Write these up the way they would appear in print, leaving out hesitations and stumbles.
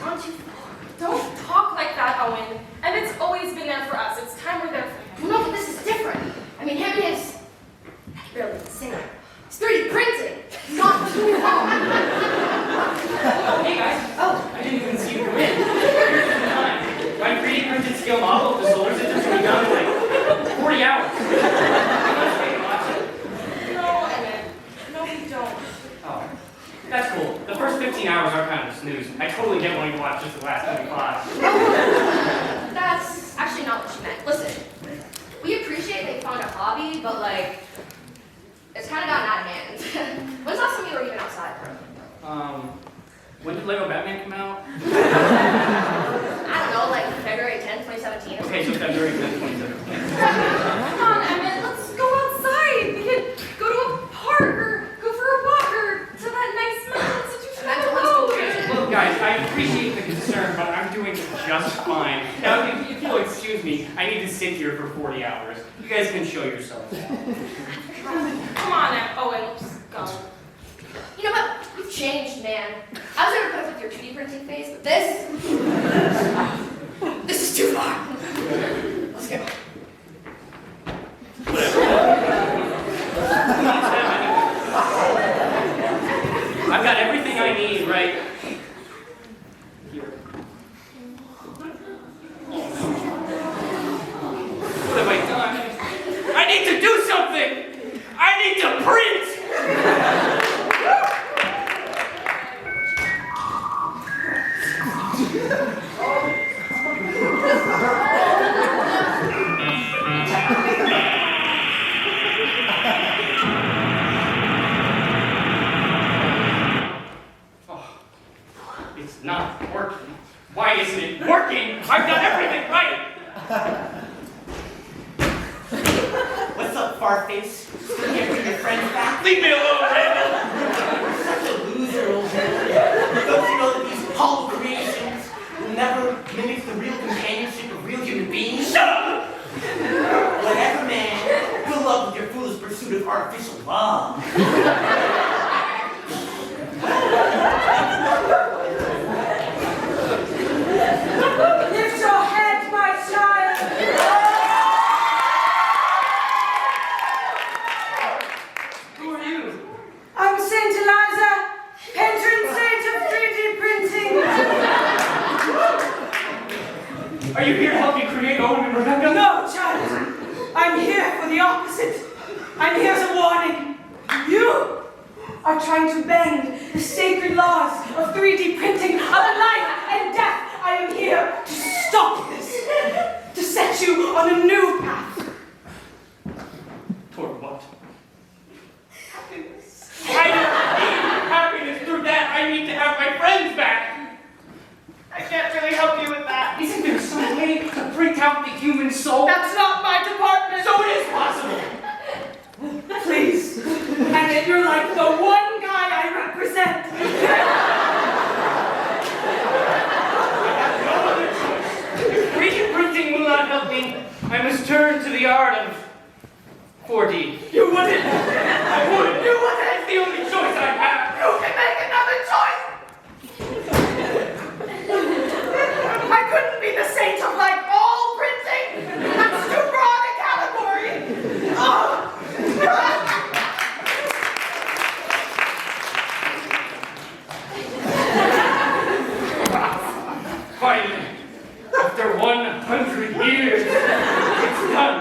Aren't you? Don't talk like that, Owen. And it's always been there for us. It's time we're there for him. No, but this is different. I mean, him and his... I can barely even say it. It's 3D printing. Not too long. Oh, hey guys. Oh. I didn't even see you come in. My 3D printed scale model of the solar system should be done in like 40 hours. No, Emmett. No, we don't. Oh, that's cool. The first 15 hours are kind of a snooze. I totally get wanting to watch just the last 25. That's actually not what she meant. Listen, we appreciate they found a hobby, but like, it's kind of gotten out of hand. When's the last time you were even outside? When did Lego Batman come out? I don't know, like February 10th, 2017 or Okay, so February 10th, 2017. Come on, Emmett. Let's go outside. We could go to a park or go for a walk or to that nice mental institution. Mental institution. Look, guys, I appreciate the concern, but I'm doing just fine. Now, if you'll excuse me, I need to sit here for 40 hours. You guys can show yourselves. Come on, Owen. Let's go. You know what? You've changed, man. I was never put up with your 2D printing phase, but this is too far. Let's go. I've got everything I need right here. What have I done? I need to do something! I need to print! It's not working. Why isn't it working? I've done everything right! What's up, Farface? Still can't bring your friends back? Leave me alone, Randall! You're such a loser, old man. Don't you know that these hollow creations will never mimic the real companionship of real human beings? Shut up! Whatever, man. Good luck with your foolish pursuit of artificial love. Lift your head, my child! Who are you? I'm Saint Eliza, patron saint of 3D printing. Are you here to help me create Owen and Rebecca? No, child. I'm here for the opposite. I'm here as a warning. You are trying to bend the sacred laws of 3D printing, of life and death. I am here to stop this, to set you on a new path. Toward what? I don't need happiness through that. I need to have my friends back. I can't really help you with that. Isn't there some way to print out the human soul? That's not my department. So it is possible. Please, and you're like the one guy I represent. No other choice. If 3D printing will not help me, I must turn to the art of 4D. You wouldn't. I would. You wouldn't. It's the only choice I have. You can make another choice. I couldn't be the saint of like all printing. That's too broad a category. Oh. Finally, after 100 years, it's done.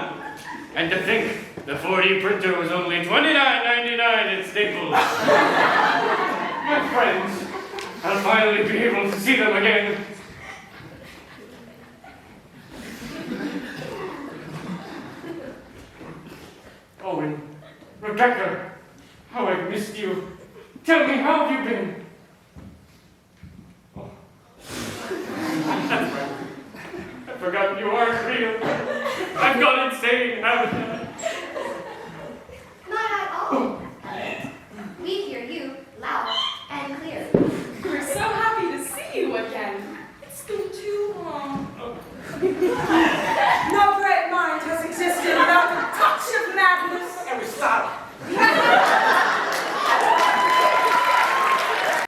And to think, the 4D printer was only $29.99 at Staples. My friends, I'll finally be able to see them again. Owen, Rebecca, how I've missed you. Tell me, how have you been? Oh. That's right. I've forgotten you aren't real. I've gone insane, haven't I?